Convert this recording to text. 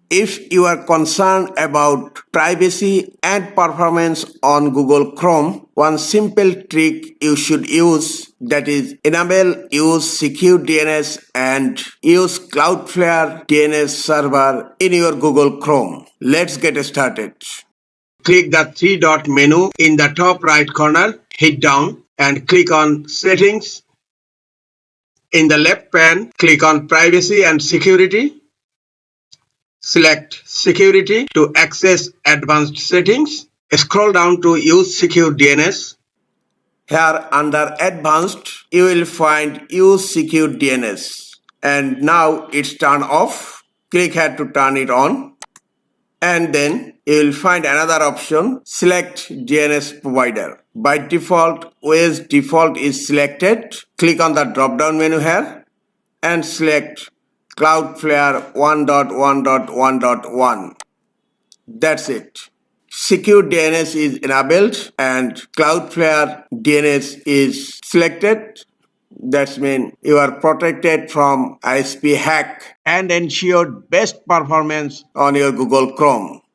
If you are concerned about privacy and performance on Google Chrome, one simple trick you should use, that is enable use Secure DNS and use Cloudflare DNS server in your Google Chrome. Let's get started. Click the three-dot menu in the top right corner, hit down and click on Settings. In the left pane, click on Privacy and Security. Select Security to access advanced settings. Scroll down to Use Secure DNS. Here under Advanced, you will find Use Secure DNS. And now it's turned off. Click here to turn it on. And then you will find another option, Select DNS Provider. By default, OS default is selected. Click on the drop-down menu here and select Cloudflare 1.1.1.1. That's it. Secure DNS is enabled and Cloudflare DNS is selected. That means you are protected from ISP hack and ensured best performance on your Google Chrome.